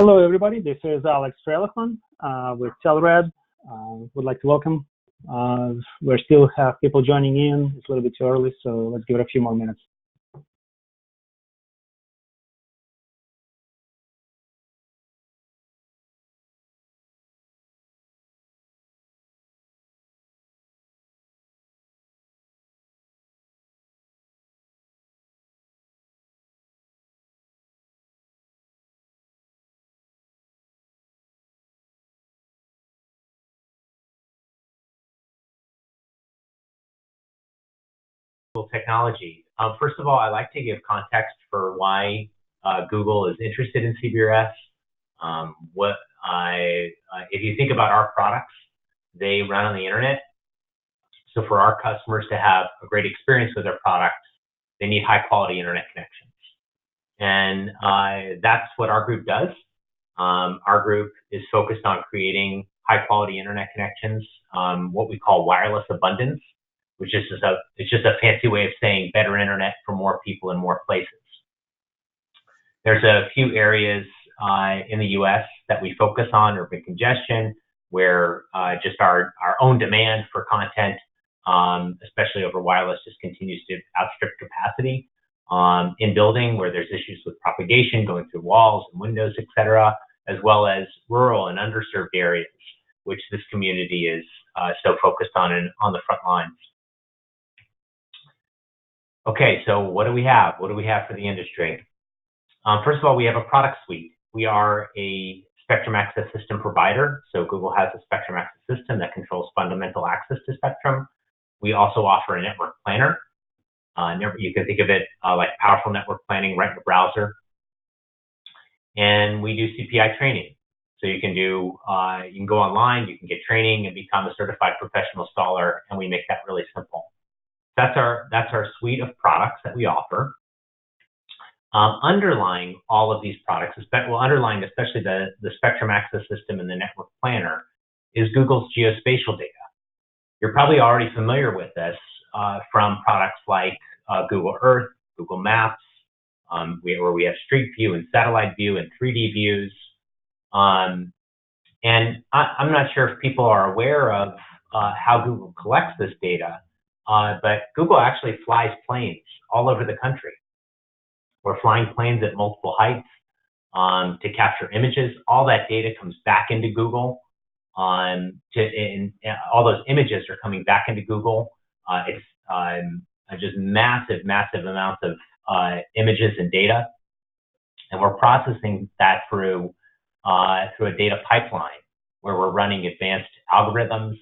Hello, everybody. This is Alex Trelachman with Telrad. Would like to welcome. We still have people joining in. It's a little bit too early, so let's give it a few more minutes. Technology. First of all, I like to give context for why Google is interested in CBRS. If you think about our products, they run on the internet. So for our customers to have a great experience with their products, they need high quality internet connections. And that's what our group does. Our group is focused on creating high quality internet connections, what we call wireless abundance, which is just a fancy way of saying better internet for more people in more places. There's a few areas in the US that we focus on: urban congestion, where just our own demand for content, especially over wireless, just continues to outstrip capacity. In building, where there's issues with propagation going through walls and windows, etc., as well as rural and underserved areas, which this community is so focused on and on the front lines. Okay, so what do we have? What do we have for the industry? First of all, we have a product suite. We are a spectrum access system provider. So Google has a spectrum access system that controls fundamental access to spectrum. We also offer a network planner. You can think of it like powerful network planning right in the browser. And we do CPI training. So you can go online, you can get training and become a certified professional installer, and we make that really simple. That's our suite of products that we offer. Underlying all of these products, underlying especially the spectrum access system and the network planner, is Google's geospatial data. You're probably already familiar with this from products like Google Earth, Google Maps, where we have Street View and Satellite View and 3D views. And I'm not sure if people are aware of how Google collects this data. But Google actually flies planes all over the country. We're flying planes at multiple heights to capture images. All that data comes back into Google. And all those images are coming back into Google. It's just massive amounts of images and data. And we're processing that through a data pipeline where we're running advanced algorithms,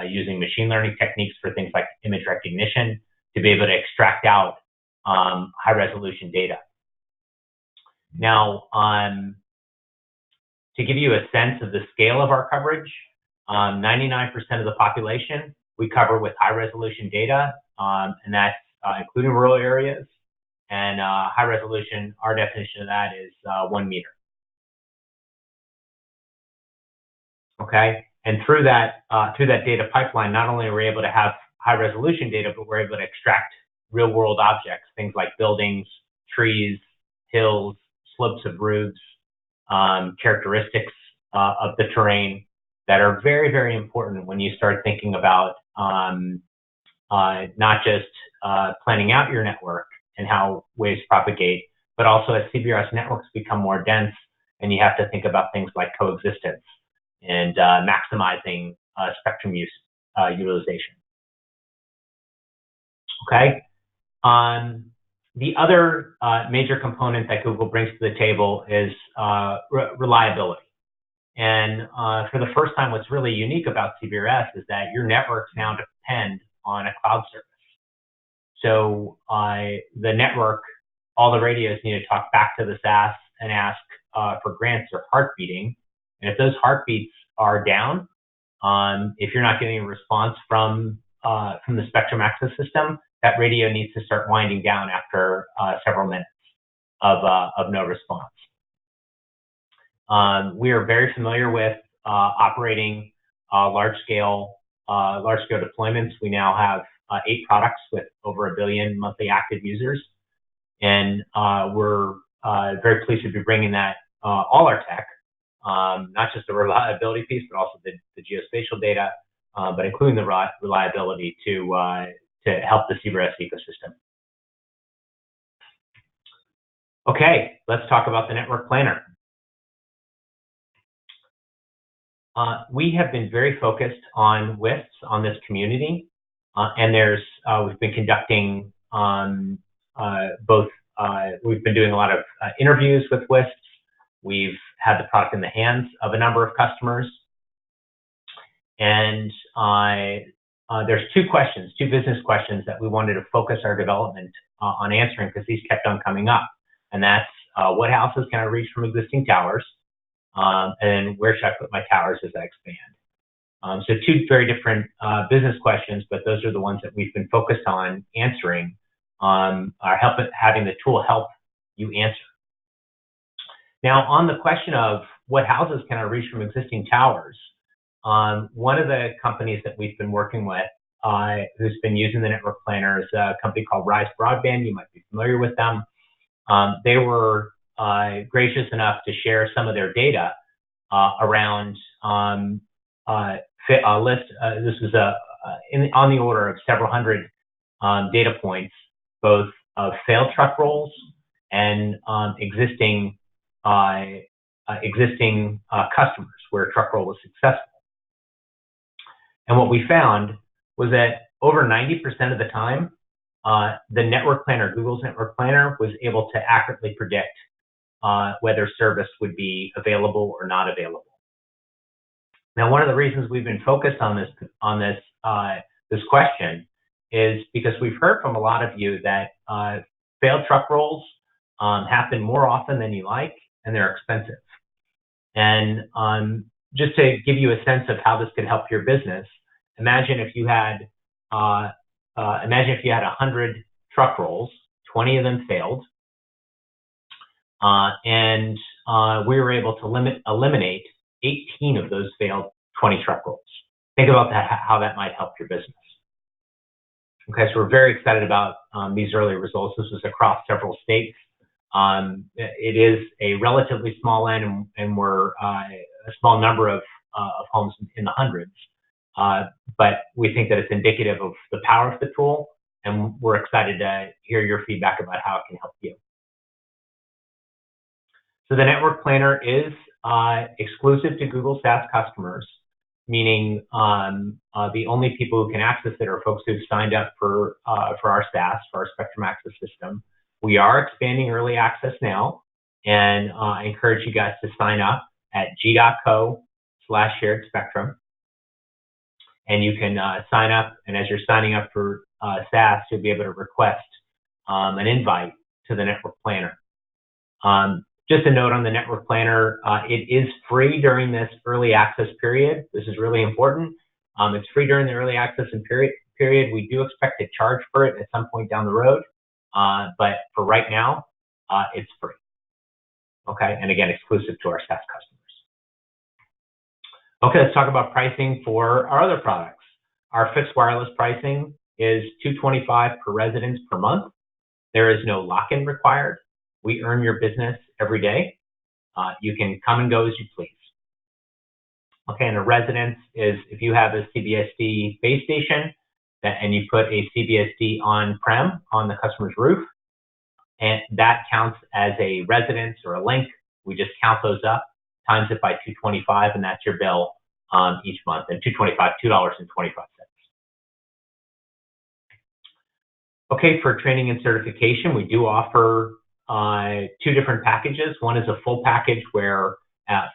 using machine learning techniques for things like image recognition to be able to extract out high resolution data. Now, to give you a sense of the scale of our coverage, 99% of the population we cover with high resolution data, and that's including rural areas. And high resolution, our definition of that is 1 meter. Okay. And through that data pipeline, not only are we able to have high resolution data, but we're able to extract real world objects, things like buildings, trees, hills, slopes of roofs, characteristics of the terrain that are very, very important when you start thinking about not just planning out your network and how waves propagate, but also as CBRS networks become more dense and you have to think about things like coexistence and maximizing spectrum utilization. Okay. The other major component that Google brings to the table is reliability. And for the first time, what's really unique about CBRS is that your networks now depend on a cloud service. So the network, all the radios need to talk back to the SAS and ask for grants or heartbeating. And if those heartbeats are down, if you're not getting a response from the spectrum access system, that radio needs to start winding down after several minutes of no response. We are very familiar with operating large-scale deployments. We now have 8 products with over 1 billion monthly active users, and we're very pleased to be bringing that all our tech, not just the reliability piece, but also the geospatial data, but including the reliability to help the CBRS ecosystem. Okay, let's talk about the network planner. We have been very focused on WISPs, on this community, and we've been conducting we've been doing a lot of interviews with WISPs. We've had the product in the hands of a number of customers. And there's two business questions that we wanted to focus our development on answering, because these kept on coming up. And that's what houses can I reach from existing towers? And where should I put my towers as I expand? So two very different business questions, but those are the ones that we've been focused on answering, having the tool help you answer. Now, on the question of what houses can I reach from existing towers, one of the companies that we've been working with who's been using the network planner is a company called Rise Broadband. You might be familiar with them. They were gracious enough to share some of their data around a list. This was on the order of several hundred data points, both of failed truck rolls and existing customers where a truck roll was successful. And what we found was that over 90% of the time, the network planner, Google's network planner, was able to accurately predict whether service would be available or not available. Now, one of the reasons we've been focused on this question is because we've heard from a lot of you that failed truck rolls happen more often than you like, and they're expensive. And just to give you a sense of how this could help your business, imagine if you had 100 truck rolls, 20 of them failed, and we were able to eliminate 18 of those failed 20 truck rolls. Think about how that might help your business. Okay, so we're very excited about these early results. This was across several states. It is a relatively small end, and we're a small number of homes in the hundreds. But we think that it's indicative of the power of the tool, and we're excited to hear your feedback about how it can help you. So the network planner is exclusive to Google SaaS customers, meaning the only people who can access it are folks who've signed up for our SaaS, for our Spectrum Access system. We are expanding early access now, and I encourage you guys to sign up at g.co/sharedspectrum. And you can sign up, and as you're signing up for SaaS, you'll be able to request an invite to the network planner. Just a note on the network planner, it is free during this early access period. This is really important. It's free during the early access period. We do expect to charge for it at some point down the road, but for right now, it's free. Okay, and again, exclusive to our SaaS customers. Okay, let's talk about pricing for our other products. Our fixed wireless pricing is $225 per residence per month. There is no lock-in required. We earn your business every day. You can come and go as you please. Okay, and a residence is if you have a CBSD base station and you put a CBSD on-prem on the customer's roof, and that counts as a residence or a link. We just count those up, times it by 225, and that's your bill each month. And $2.25. Okay, for training and certification, we do offer two different packages. One is a full package where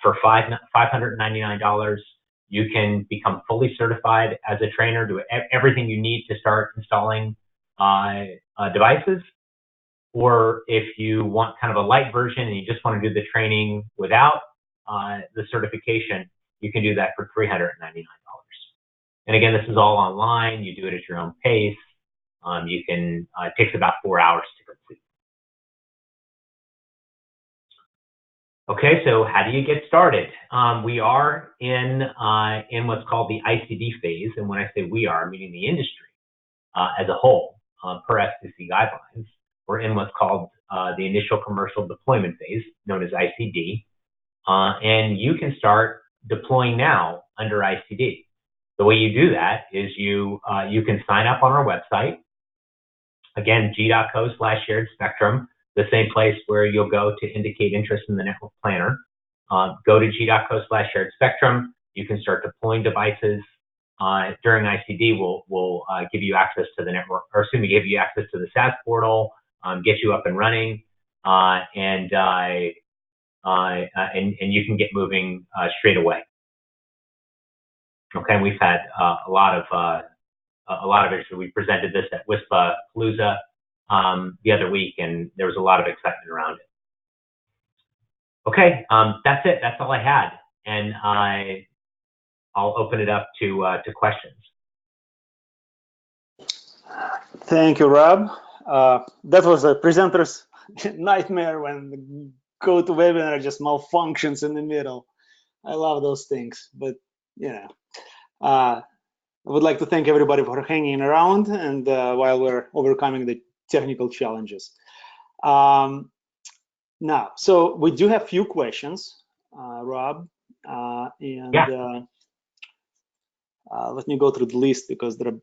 for $599, you can become fully certified as a trainer, do everything you need to start installing devices. Or if you want kind of a light version and you just want to do the training without the certification, you can do that for $399. And again, this is all online. You do it at your own pace. It takes about 4 hours to complete. Okay, so how do you get started? We are in what's called the ICD phase, and when I say we are, meaning the industry as a whole, per FCC guidelines. we're in what's called the initial commercial deployment phase, known as ICD, and you can start deploying now under ICD. The way you do that is you can sign up on our website. Again, g.co/shared spectrum, the same place where you'll go to indicate interest in the network planner. Go to g.co/shared spectrum. You can start deploying devices. During ICD, we'll give you access to the network, or assume we give you access to the SaaS portal, get you up and running, and you can get moving straight away. Okay, we've had a lot of it. We presented this at WISPA-Palooza the other week, and there was a lot of excitement around it. Okay, that's it. That's all I had, and I'll open it up to questions. Thank you, Rob. That was a presenter's nightmare when the GoToWebinar just malfunctions in the middle. I love those things, but you know, I would like to thank everybody for hanging around and while we're overcoming the technical challenges. Now, so we do have few questions, Rob, and yeah. Let me go through the list because there are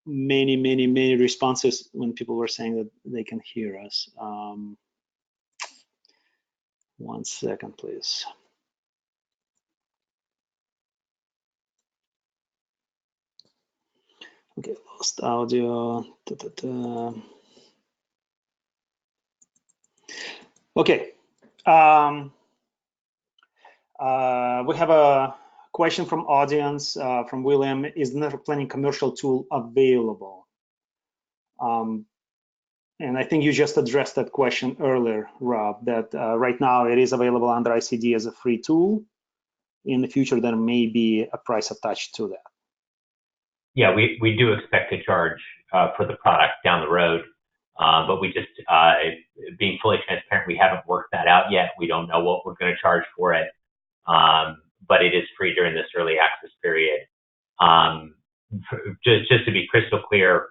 many responses when people were saying that they can hear us. 1 second, please. Okay, lost audio. Okay. We have a question from audience from William. Is the network planning commercial tool available? And I think you just addressed that question earlier, Rob, that right now it is available under ICD as a free tool. In the future, there may be a price attached to that. Yeah, we do expect to charge for the product down the road, but we just, being fully transparent, we haven't worked that out yet. We don't know what we're going to charge for it, but it is free during this early access period. Just to be crystal clear,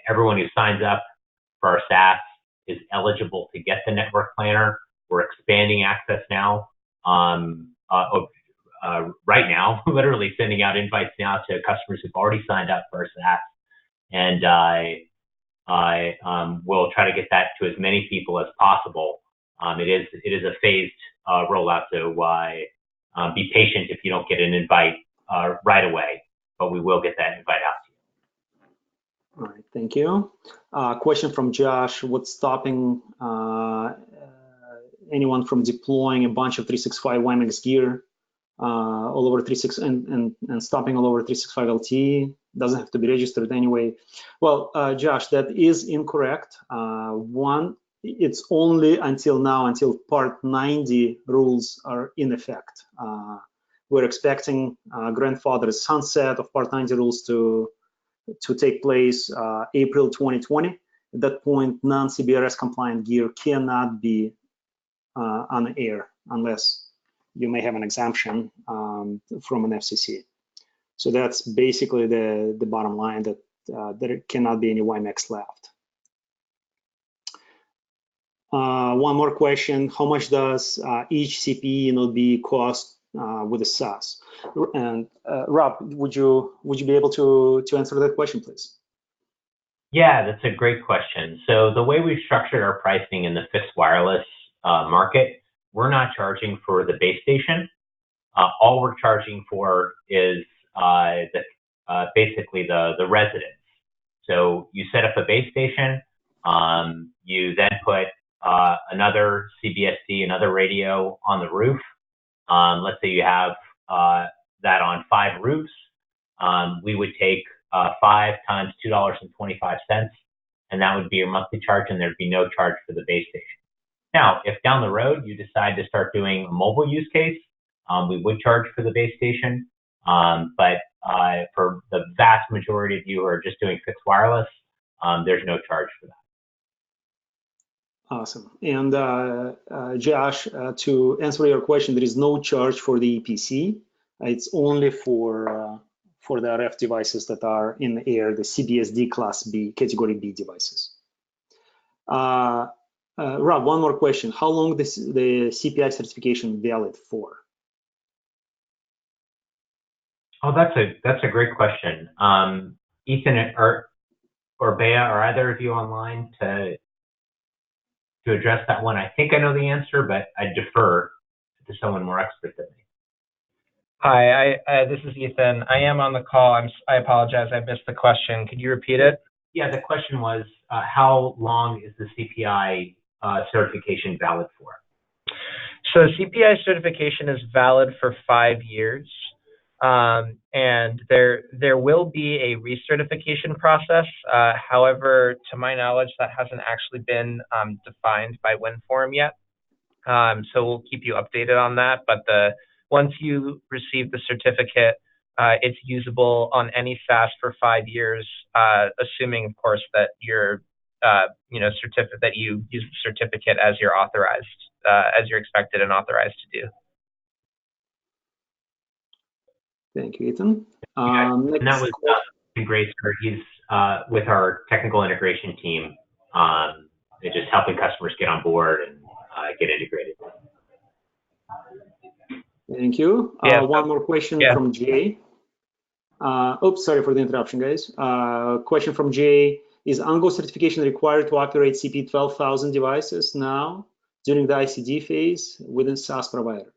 everyone who signs up for our SaaS is eligible to get the network planner. We're expanding access now. Right now, literally sending out invites now to customers who've already signed up for our SaaS, and we'll try to get that to as many people as possible. It is a phased rollout, so be patient if you don't get an invite right away, but we will get that invite out to you. All right, thank you. Question from Josh: what's stopping anyone from deploying a bunch of 365 WiMAX gear all over 365 and stopping all over 365 LTE? Doesn't have to be registered anyway. Well, Josh, that is incorrect. One, it's only until now, until Part 90 rules are in effect. We're expecting grandfather sunset of Part 90 rules to take place April 2020. At that point, non-CBRS compliant gear cannot be on air unless you may have an exemption from an FCC. So that's basically the bottom line, that there cannot be any WiMAX left. One more question: how much does each CPE node B cost with the SaaS? And Rob, would you be able to answer that question, please? Yeah, that's a great question. So the way we've structured our pricing in the fixed wireless market, we're not charging for the base station. All we're charging for is basically the residence. So you set up a base station, you then put another CBSD, another radio on the roof. Let's say you have that on 5 roofs. We would take 5 times $2.25, and that would be your monthly charge, and there'd be no charge for the base station. Now, if down the road you decide to start doing a mobile use case, we would charge for the base station. But for the vast majority of you who are just doing fixed wireless, there's no charge for that. Awesome. And Josh, to answer your question, there is no charge for the EPC. It's only for the RF devices that are in the air, the CBSD Class B, Category B devices. Rob, one more question. How long is the CPI certification valid for? Oh, that's a great question. Ethan or Bea, are either of you online to address that one? I think I know the answer, but I defer to someone more expert than me. Hi, this is Ethan. I am on the call. I apologize. I missed the question. Could you repeat it? Yeah, the question was, how long is the CPI certification valid for? So CPI certification is valid for 5 years, and there will be a recertification process. However, to my knowledge, that hasn't actually been defined by WinForum yet. So we'll keep you updated on that. But once you receive the certificate, it's usable on any SaaS for 5 years, assuming, of course, that you're, that you use the certificate as you're authorized, as you're expected and authorized to do. Thank you, Ethan. And that was great, sir. He's with our technical integration team, just helping customers get on board and get integrated. Thank you. Yeah. One more question from Jay. Oops, sorry for the interruption, guys. Question from Jay. Is OnGo certification required to operate CP 12,000 devices now during the ICD phase within SaaS provider?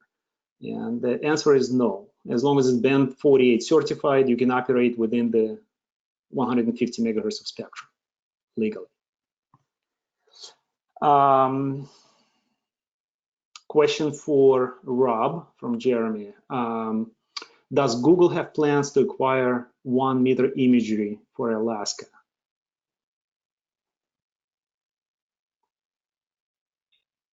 And the answer is no. As long as it's band 48 certified, you can operate within the 150 megahertz of spectrum legally. Question for Rob from Jeremy. Does Google have plans to acquire 1 meter imagery for Alaska?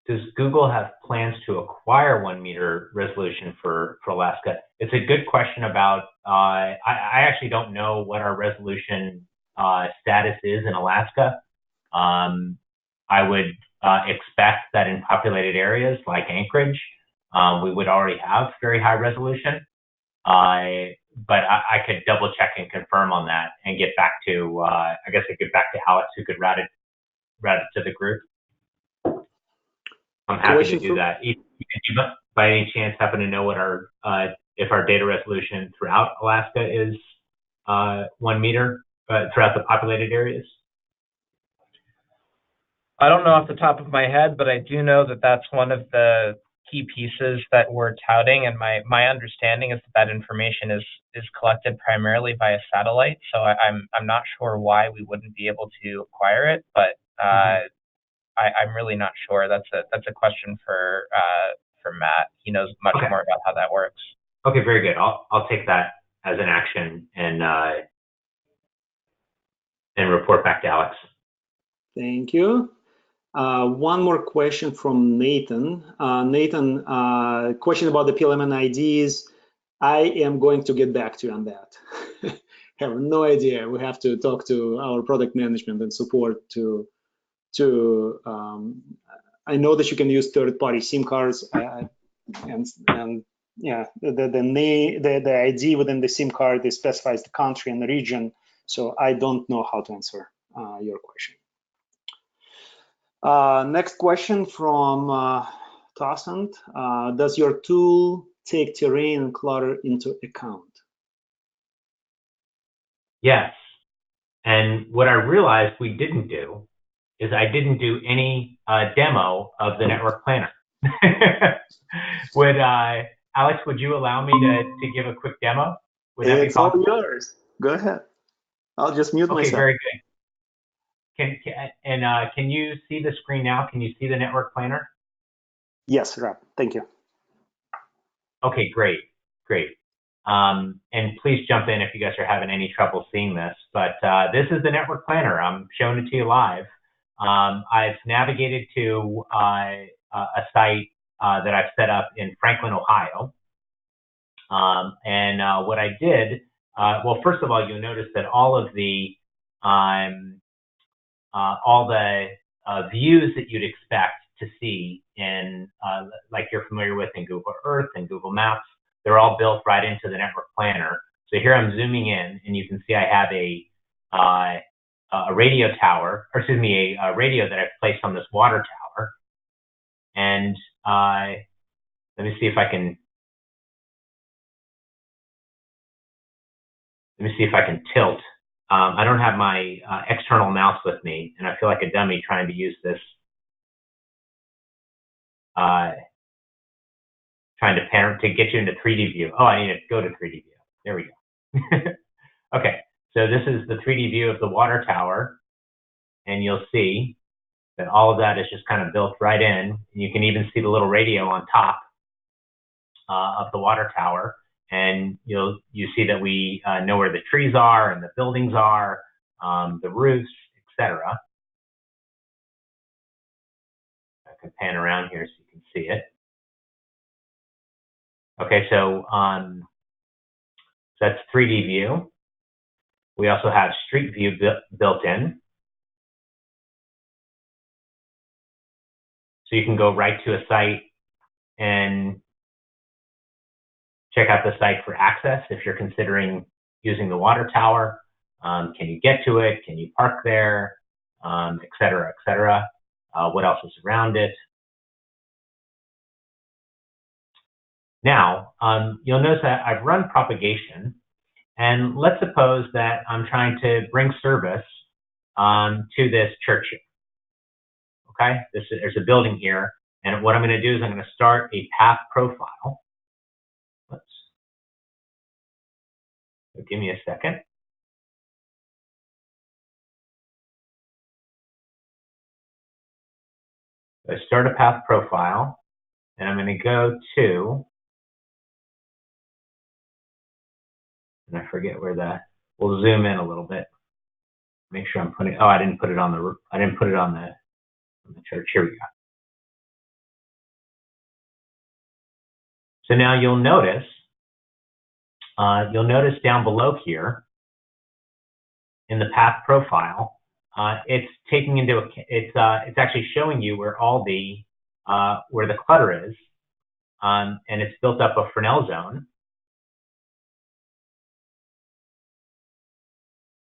Does Google have plans to acquire 1 meter resolution for Alaska? It's a good question about, I actually don't know what our resolution status is in Alaska. I would expect that in populated areas like Anchorage, we would already have very high resolution. But I could double check and confirm on that and get back to, I guess I'd get back to Alex, who could route it to the group. I'm happy to do that. If you by any chance happen to know what our if our data resolution throughout Alaska is 1 meter throughout the populated areas? I don't know off the top of my head, but I do know that that's one of the key pieces that we're touting, and my understanding is that information is collected primarily via satellite. So I'm not sure why we wouldn't be able to acquire it, but I'm really not sure. That's a question for Matt. He knows much more about how that works. Okay, very good. I'll take that as an action and report back to Alex. Thank you. One more question from Nathan. Nathan, question about the PLM and IDs. I am going to get back to you on that. Have no idea. We have to talk to our product management and support to I know that you can use third-party SIM cards, and yeah, the ID within the SIM card specifies the country and the region. So I don't know how to answer your question. Next question from Tossant. Does your tool take terrain and clutter into account? Yes. And what I realized we didn't do is I didn't do any demo of the network planner. Would Alex, would you allow me to give a quick demo? Would that be possible? It's all yours. Go ahead. I'll just mute myself. Okay, very good. Can you see the screen now? Can you see the network planner? Yes, Rob. Thank you. Okay, great. And please jump in if you guys are having any trouble seeing this. But this is the network planner. I'm showing it to you live. I've navigated to a site that I've set up in Franklin, Ohio. And what I did, well, first of all, you'll notice that all the views that you'd expect to see in, like you're familiar with in Google Earth and Google Maps, they're all built right into the network planner. So here I'm zooming in, and you can see I have a radio tower, or excuse me, a radio that I've placed on this water tower. And let me see if I can tilt. I don't have my external mouse with me, and I feel like a dummy trying to use this, trying to get you into 3D view. Oh, I need to go to 3D view. There we go. Okay, so this is the 3D view of the water tower, and you'll see that all of that is just kind of built right in. You can even see the little radio on top of the water tower, and you see that we know where the trees are and the buildings are, the roofs, etc. I can pan around here so you can see it. Okay, so that's 3D view. We also have street view built in. So you can go right to a site and check out the site for access if you're considering using the water tower. Can you get to it? Can you park there? Et cetera, et cetera. What else is around it? Now, you'll notice that I've run propagation, and let's suppose that I'm trying to bring service to this church here. Okay, there's a building here, and what I'm going to do is I'm going to start a path profile. Let's give me a second. So I start a path profile, and I'm going to go to, and I forget where we'll zoom in a little bit. Make sure I'm putting, oh, I didn't put it on the church. Here we go. So now you'll notice down below here in the path profile, it's taking into account, it's actually showing you where all the where the clutter is, and it's built up a Fresnel zone.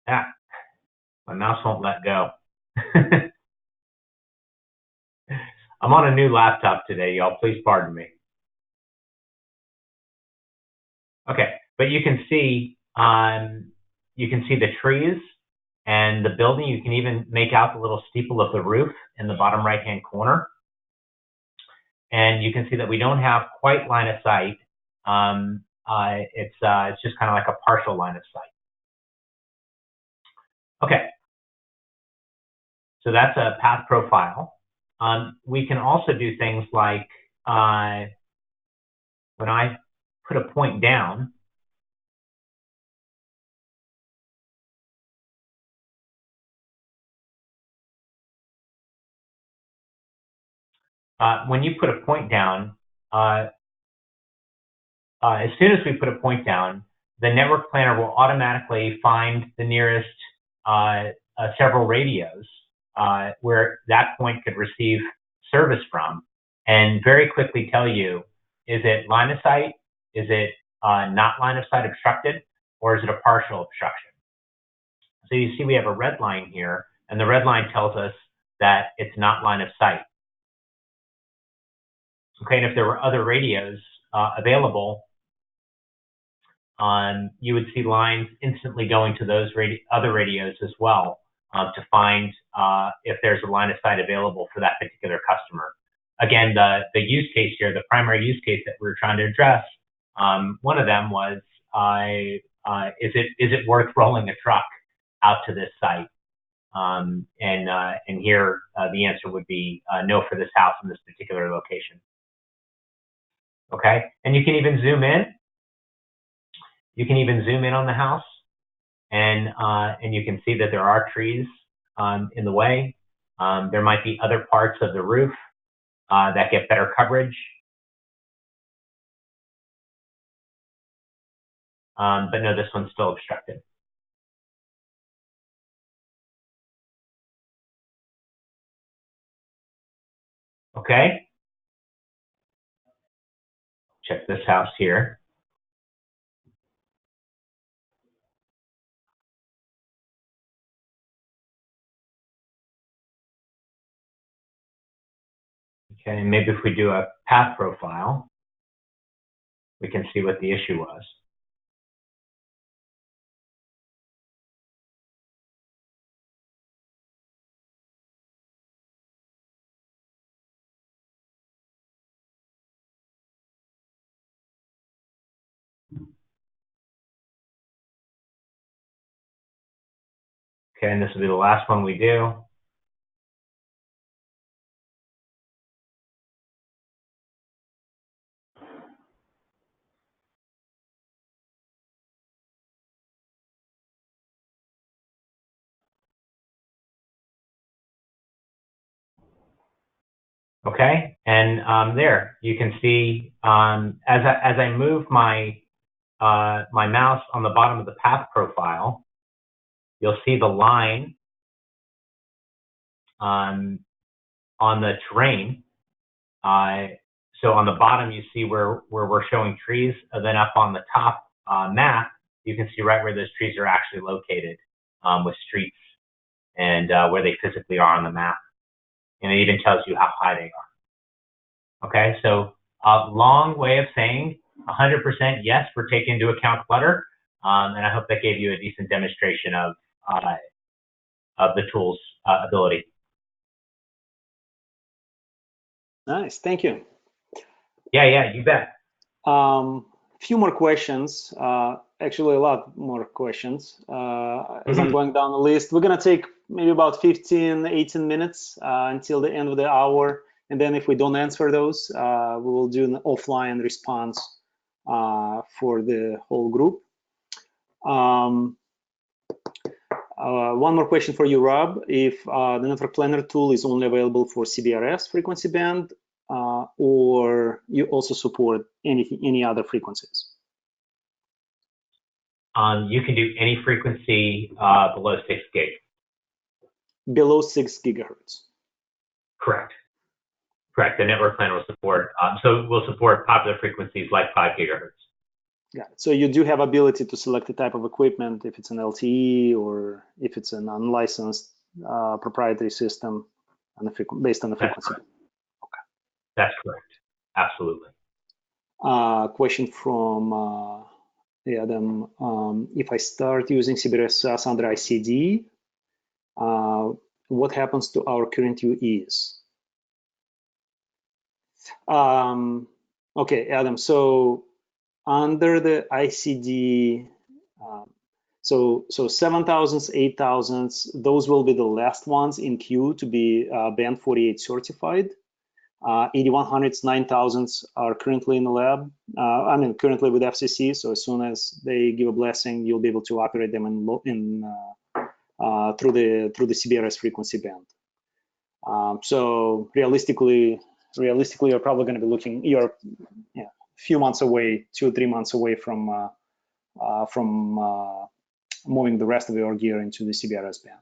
Ah, my mouse won't let go. I'm on a new laptop today, y'all. Please pardon me. Okay, but you can see the trees and the building. You can even make out the little steeple of the roof in the bottom right-hand corner. And you can see that we don't have quite line of sight. It's just kind of like a partial line of sight. Okay, so that's a path profile. We can also do things like when I put a point down, when you put a point down, as soon as we put a point down, the network planner will automatically find the nearest several radios where that point could receive service from, and very quickly tell you, is it line of sight, is it not line of sight obstructed, or is it a partial obstruction? So you see we have a red line here, and the red line tells us that it's not line of sight. Okay, and if there were other radios available, you would see lines instantly going to those other radios as well to find if there's a line of sight available for that particular customer. Again, the use case here, the primary use case that we're trying to address, one of them was, is it worth rolling a truck out to this site? And here the answer would be no for this house in this particular location. Okay, and you can even zoom in. You can even zoom in on the house, and you can see that there are trees in the way. There might be other parts of the roof that get better coverage. But no, this one's still obstructed. Okay. Check this house here. Okay, and maybe if we do a path profile, we can see what the issue was. Okay, and this will be the last one we do. Okay, and there you can see as I move my my mouse on the bottom of the path profile, you'll see the line on the terrain. So on the bottom, you see where we're showing trees, and then up on the top map, you can see right where those trees are actually located with streets and where they physically are on the map. And it even tells you how high they are. Okay, so a long way of saying 100% yes, we're taking into account clutter. And I hope that gave you a decent demonstration of the tool's ability. Nice, thank you. Yeah, you bet. Few more questions, actually a lot more questions. As I'm going down the list, we're gonna take maybe about 15, 18 minutes until the end of the hour. And then if we don't answer those, we will do an offline response for the whole group. One more question for you, Rob. If the network planner tool is only available for CBRS frequency band, or you also support any other frequencies? You can do any frequency below 6 gig. Below 6 gigahertz. Correct. The network planner will support, so we'll support popular frequencies like 5 gigahertz. Got it. So you do have ability to select the type of equipment, if it's an LTE or if it's an unlicensed proprietary system based on the frequency. Okay. That's correct. Absolutely. Question from Adam. If I start using CBRS SAS under ICD, what happens to our current UEs? Okay, Adam, so under the ICD, so 7000s, 8000s, those will be the last ones in queue to be band 48 certified. 8100s, 9000s are currently in the lab. I mean, currently with FCC. So as soon as they give a blessing, you'll be able to operate them through the CBRS frequency band. So realistically, you're probably going to be looking. You're a few months away, 2 or 3 months away from moving the rest of your gear into the CBRS band.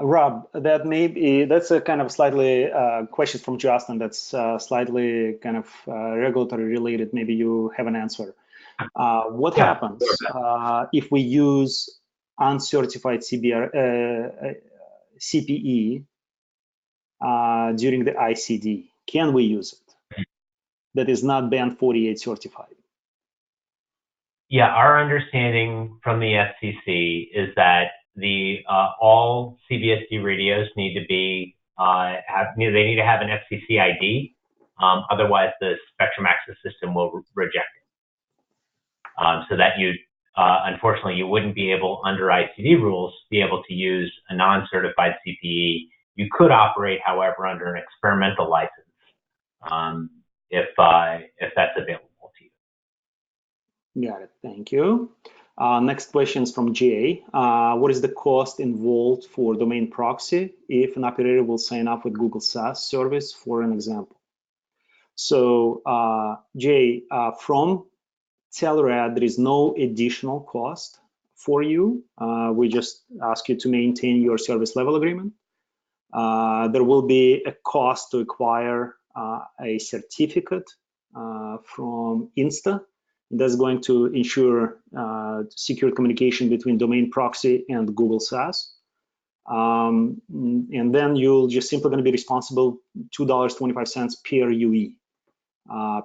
Rob, that's a kind of slightly question from Justin. That's slightly kind of regulatory related. Maybe you have an answer. What happens if we use uncertified CPE during the ICD? Can we use it? That is not band 48 certified. Yeah, our understanding from the FCC is that all CBSD radios need to be they need to have an FCC ID. Otherwise, the spectrum access system will reject it. So that unfortunately, you wouldn't be able, under ICD rules, be able to use a non-certified CPE. You could operate, however, under an experimental license if that's available to you. Got it. Thank you. Next question is from Jay. What is the cost involved for domain proxy if an operator will sign up with Google SaaS service, for an example? So Jay, from Telrad, there is no additional cost for you. We just ask you to maintain your service level agreement. There will be a cost to acquire a certificate from Insta That's going to ensure secure communication between domain proxy and Google SaaS. And then you'll just simply going to be responsible $2.25 per UE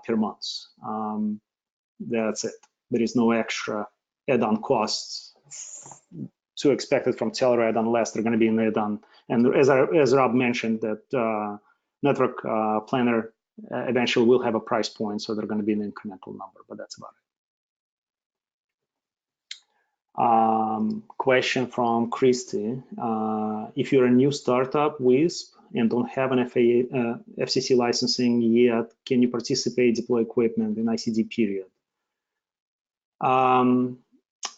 per month. That's it. There is no extra add-on costs to expect it from Telrad unless they're going to be an add-on. And as Rob mentioned, that network planner eventually will have a price point, so they're going to be an incremental number, but that's about it. Question from Christy. If you're a new startup, WISP, and don't have an FCC licensing yet, can you participate, deploy equipment in ICD period?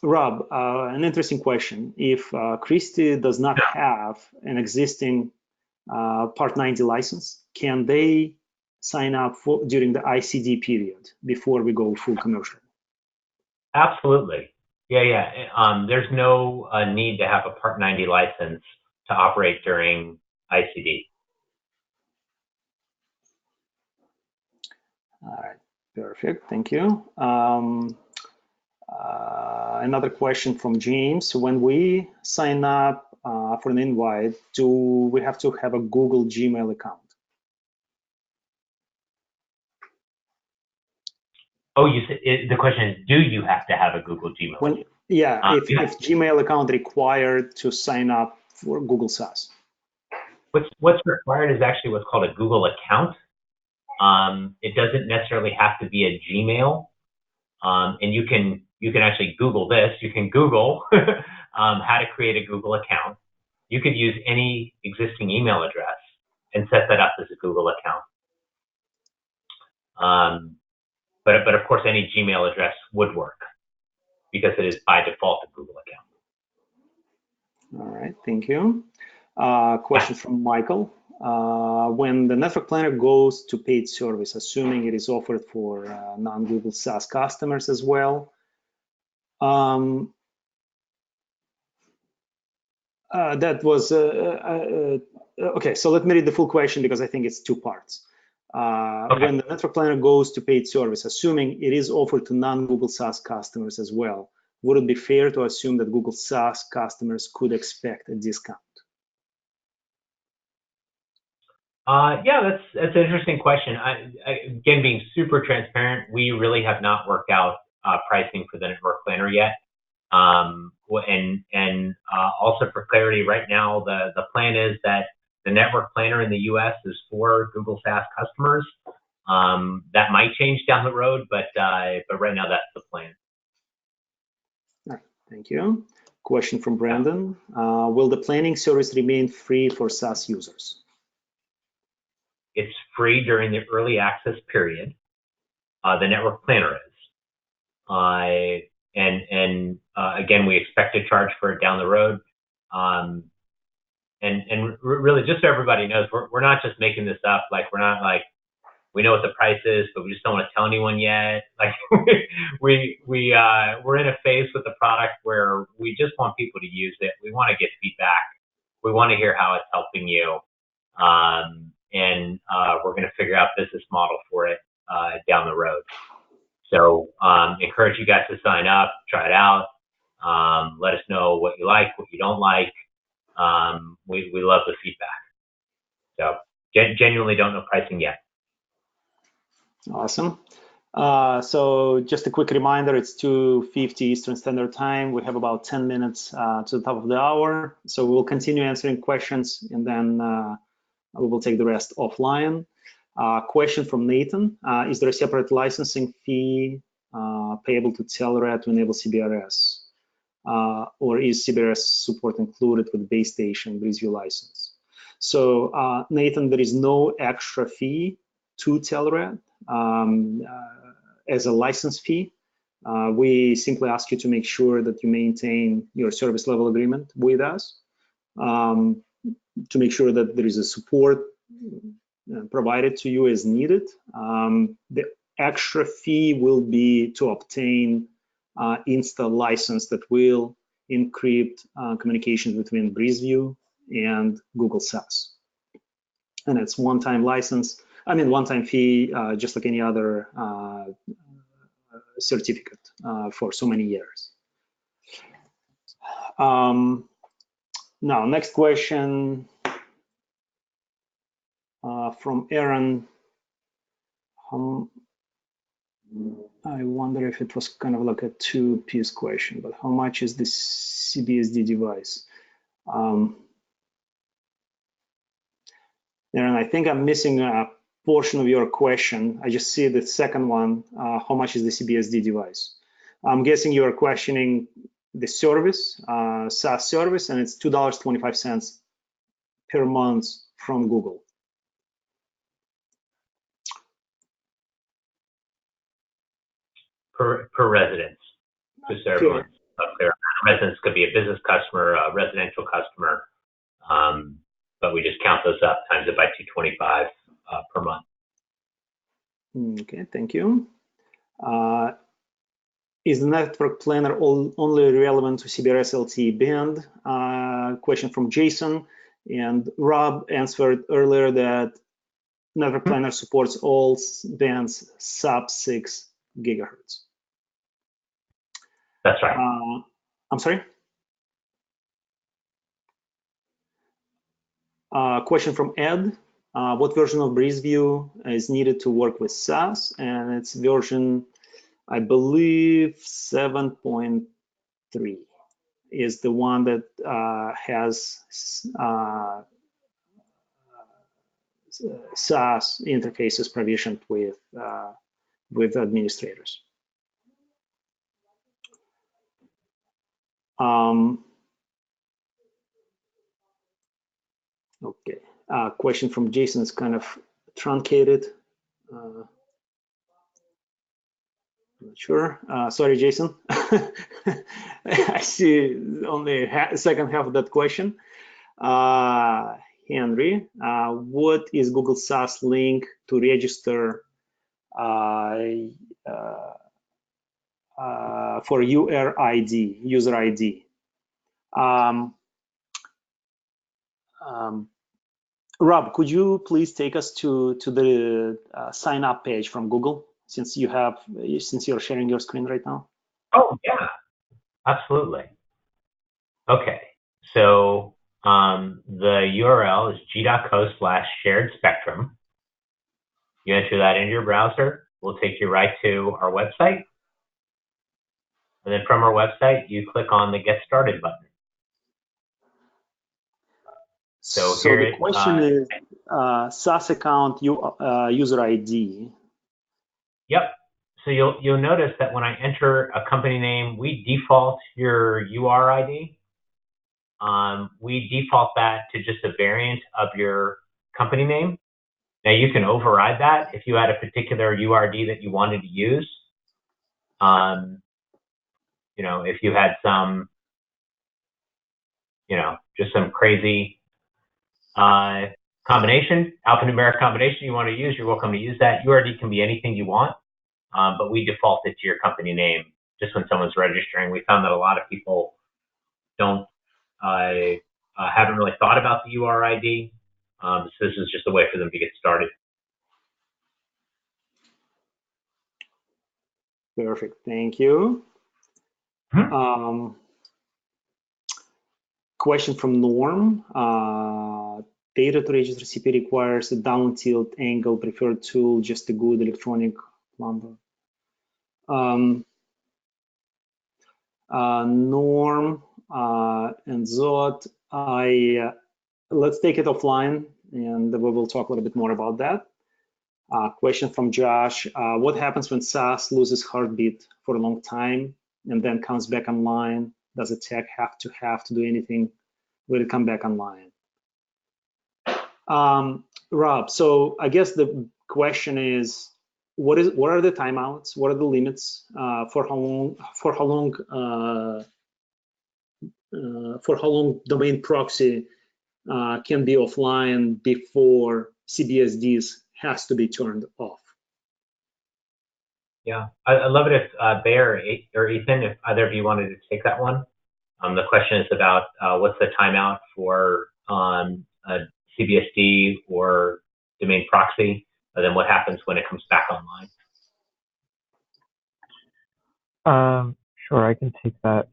Rob, an interesting question. If Christy does not have an existing Part 90 license, can they sign up during the ICD period before we go full commercial? Absolutely. Yeah. There's no need to have a Part 90 license to operate during ICD. All right, perfect. Thank you. Another question from James. When we sign up for an invite, do we have to have a Google Gmail account? Oh, you said the question is, do you have to have a Google Gmail? If Gmail account required to sign up for Google SaaS. What's required is actually what's called a Google account. It doesn't necessarily have to be a Gmail, and you can actually Google this. You can Google how to create a Google account. You could use any existing email address and set that up as a Google account. But of course, any Gmail address would work because it is by default a Google account. All right, thank you. Question from Michael. When the network planner goes to paid service, assuming it is offered for non-Google SaaS customers as well, that was okay. So let me read the full question because I think it's two parts. Okay. When the network planner goes to paid service, assuming it is offered to non-Google SaaS customers as well, would it be fair to assume that Google SaaS customers could expect a discount? Yeah, that's an interesting question. Again, being super transparent, we really have not worked out pricing for the network planner yet. And also for clarity, right now the plan is that the network planner in the U.S. is for Google SaaS customers. That might change down the road, but right now that's the plan. All right, thank you. Question from Brandon. Will the planning service remain free for SaaS users? It's free during the early access period. The network planner is. Again, we expect to charge for it down the road. And really, just so everybody knows, we're not just making this up. Like, we're not like, we know what the price is, but we just don't want to tell anyone yet. Like, we're in a phase with the product where we just want people to use it. We want to get feedback. We want to hear how it's helping you. And we're going to figure out business model for it down the road. So encourage you guys to sign up, try it out. Let us know what you like, what you don't like. We love the feedback. So genuinely don't know pricing yet. Awesome. So just a quick reminder, it's 2:50 Eastern Standard Time. We have about 10 minutes to the top of the hour. So we'll continue answering questions and then we will take the rest offline. Question from Nathan. Is there a separate licensing fee payable to Telrad to enable CBRS? Or is CBRS support included with base station BreezeView license? So Nathan, there is no extra fee to Telrad as a license fee. We simply ask you to make sure that you maintain your service level agreement with us, to make sure that there is a support provided to you as needed. The extra fee will be to obtain Insta license that will encrypt communications between BreezeView and Google SaaS. And it's one-time license. I mean, one-time fee, just like any other certificate for so many years. Now, next question from Aaron. I wonder if it was kind of like a two-piece question, but how much is this CBSD device? Aaron, I think I'm missing a portion of your question. I just see the second one, how much is the CBSD device? I'm guessing you're questioning the service, SaaS service, and it's $2.25 per month from Google. Per residence, just so everyone's up there. Residence could be a business customer, a residential customer, but we just count those up, times it by 225 per month. Okay, thank you. Is the network planner only relevant to CBRS LTE band? Question from Jason. And Rob answered earlier that network planner supports all bands sub 6 gigahertz. That's right. I'm sorry? Question from Ed. What version of BreezeView is needed to work with SaaS? And it's version, I believe, 7.3 is the one that has SaaS interfaces provisioned with administrators. Okay. Question from Jason is kind of truncated. Not sure. Sorry, Jason. I see only second half of that question. Henry, what is Google SaaS link to register for URID, user ID? Rob, could you please take us to the sign up page from Google, since you're sharing your screen right now? Oh yeah, absolutely. Okay, so the URL is g.co/shared spectrum. You enter that into your browser, we'll take you right to our website. And then from our website, you click on the Get Started button. So the question is SaaS account user ID. Yep. So you'll notice that when I enter a company name, we default your URID. We default that to just a variant of your company name. Now you can override that if you had a particular URD that you wanted to use. You know, if you had some, you know, just some crazy combination, alphanumeric combination you want to use, you're welcome to use that. URD can be anything you want, but we default it to your company name just when someone's registering. We found that a lot of people don't, haven't really thought about the URID, so this is just a way for them to get started. Perfect, thank you. Question from Norm. Data to register CP requires a down tilt angle preferred tool, just a good electronic number. Norm and Zot, let's take it offline and we will talk a little bit more about that. Question from Josh. What happens when SaaS loses heartbeat for a long time and then comes back online? Does the tech have to do anything? Will it come back online? Rob, so I guess the question is, what are the timeouts? What are the limits for how long domain proxy can be offline before CBSDs has to be turned off? Yeah, I'd love it if Bear or Ethan, if either of you wanted to take that one. The question is about what's the timeout for a CBSD or domain proxy, and then what happens when it comes back online. Sure, I can take that.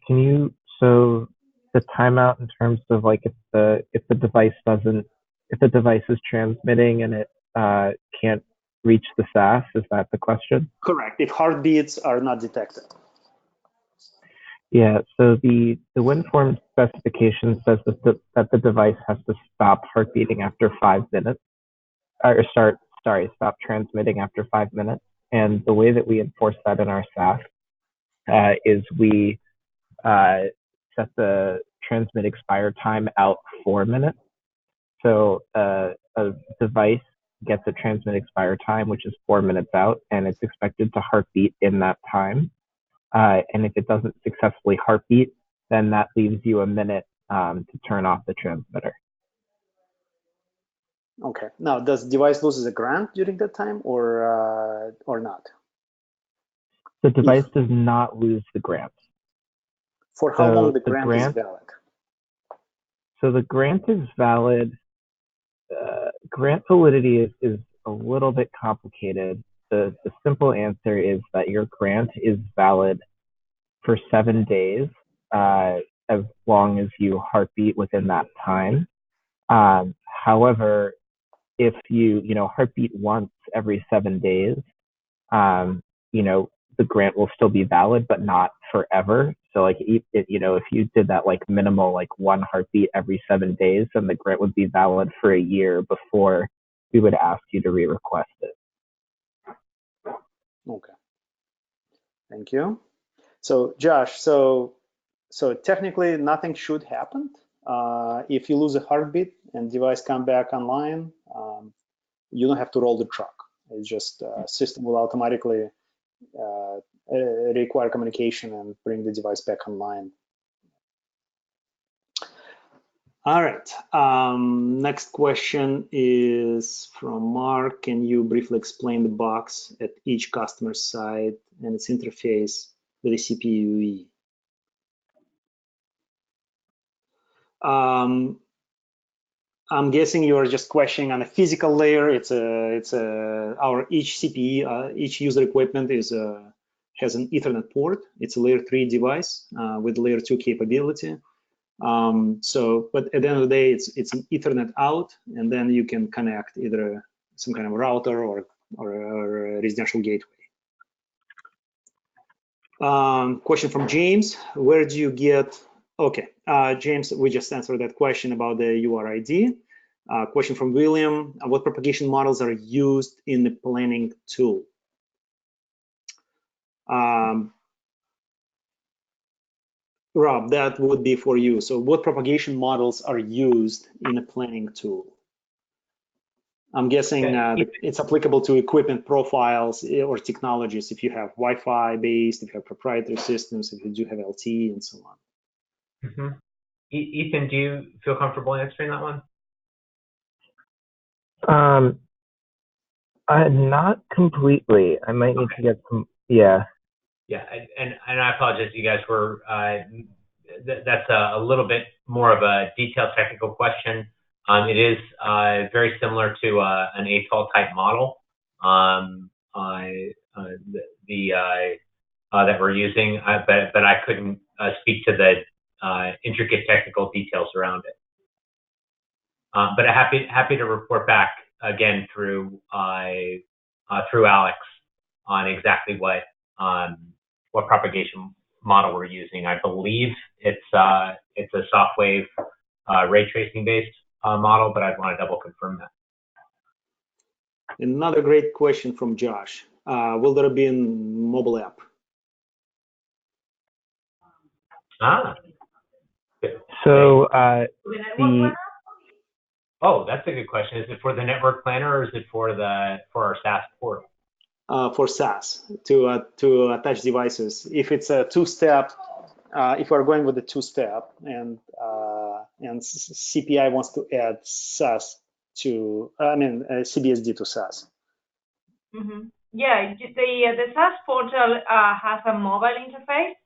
So the timeout in terms of like if the device is transmitting and it can't reach the SAS, is that the question? Correct. If heartbeats are not detected. Yeah, so the WinForm specification says that the device has to stop heartbeating after 5 minutes, or stop transmitting after 5 minutes. And the way that we enforce that in our SAS is we set the transmit expire time out 4 minutes. So a device gets a transmit expire time, which is 4 minutes out, and it's expected to heartbeat in that time. And if it doesn't successfully heartbeat, then that leaves you a minute to turn off the transmitter. Okay. Now, does device loses a grant during that time or not? The device does not lose the grant. For how long the grant is valid? So the grant is valid. Grant validity is a little bit complicated. The simple answer is that your grant is valid for 7 days, as long as you heartbeat within that time. However, if you heartbeat once every 7 days, the grant will still be valid, but not forever. So like, if you did that like minimal, like one heartbeat every 7 days, then the grant would be valid for a year before we would ask you to re-request it. Okay. Thank you. So Josh, so technically nothing should happen. If you lose a heartbeat and device come back online, you don't have to roll the truck. It's just system will automatically require communication and bring the device back online. All right. Next question is from Mark. Can you briefly explain the box at each customer site and its interface with the CPU? I'm guessing you're just questioning on a physical layer. Our each CPE, each user equipment has an Ethernet port. It's a layer 3 device with layer 2 capability. But at the end of the day, it's an Ethernet out, and then you can connect either some kind of router or a residential gateway. Question from James: where do you get? Okay, James, we just answered that question about the URID. Question from William: what propagation models are used in the planning tool? Rob, that would be for you. So what propagation models are used in a planning tool? I'm guessing it's applicable to equipment profiles or technologies if you have Wi-Fi based, if you have proprietary systems, if you do have LTE and so on. Mm-hmm. Ethan, do you feel comfortable answering that one? Not completely. I might need to get some, yeah. Yeah, and I apologize, you guys were, that's a little bit more of a detailed technical question. It is very similar to an ATOL type model that we're using, but I couldn't speak to the intricate technical details around it. But happy to report back again through Alex on exactly what propagation model we're using. I believe it's a Softwave ray tracing based model, but I'd want to double confirm that. Another great question from Josh. Will there be a mobile app? So oh, that's a good question. Is it for the network planner or is it for our SAS portal? For SAS to attach devices. If it's a two-step, if we're going with a two-step, and CPI wants to add SAS to, CBSD to SAS. Mm-hmm. Yeah, the SAS portal has a mobile interface.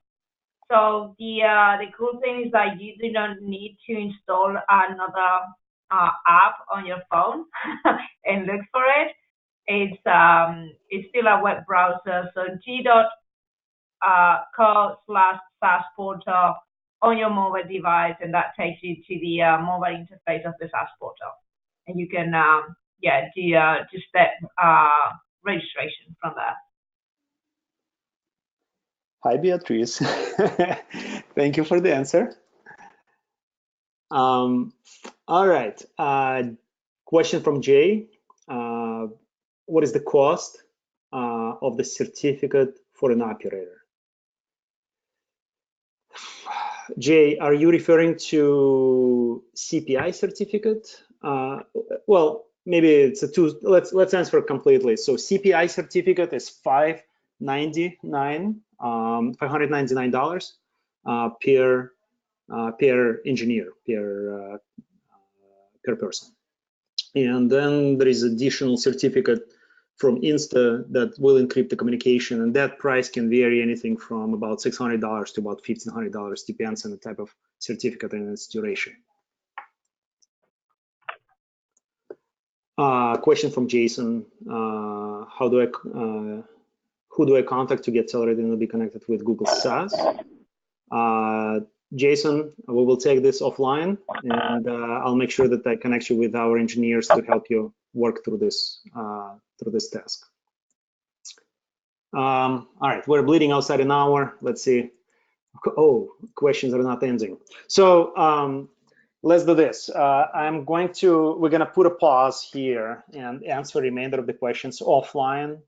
So the cool thing is that you do not need to install another app on your phone and look for it. It's still a web browser. So code/SaaS portal on your mobile device, and that takes you to the mobile interface of the SaaS portal, and you can do step registration from there. Hi, Beatrice. Thank you for the answer. All right. Question from Jay. What is the cost of the certificate for an operator? Jay, are you referring to CPI certificate? Well, maybe it's a two. Let's answer completely. So CPI certificate is $599 per engineer, per person. And then there is additional certificate from Insta that will encrypt the communication, and that price can vary anything from about $600 to about $1,500, depends on the type of certificate and its duration. Question from Jason: who do I contact to get Telrad and be connected with Google SaaS? Jason, we will take this offline, and I'll make sure that I connect you with our engineers to help you work through this task. All right, we're bleeding outside an hour. Let's see. Oh, questions are not ending. So let's do this. We're gonna put a pause here and answer the remainder of the questions offline.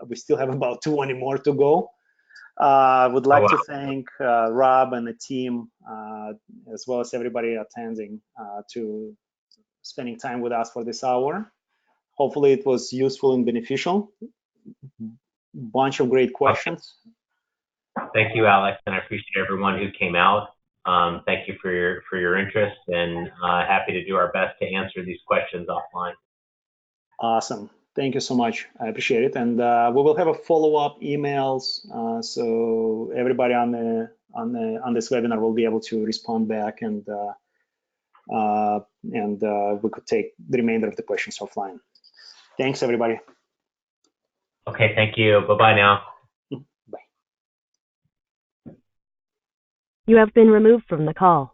We still have about 20 more to go. I would like to thank Rob and the team, as well as everybody attending, to spending time with us for this hour. Hopefully it was useful and beneficial. Bunch of great questions. Thank you, Alex, and I appreciate everyone who came out. Thank you for your interest, and happy to do our best to answer these questions offline. Awesome. Thank you so much. I appreciate it, and we will have a follow-up emails, so everybody on this webinar will be able to respond back, and we could take the remainder of the questions offline. Thanks, everybody. Okay, thank you. Bye-bye now. Bye. You have been removed from the call.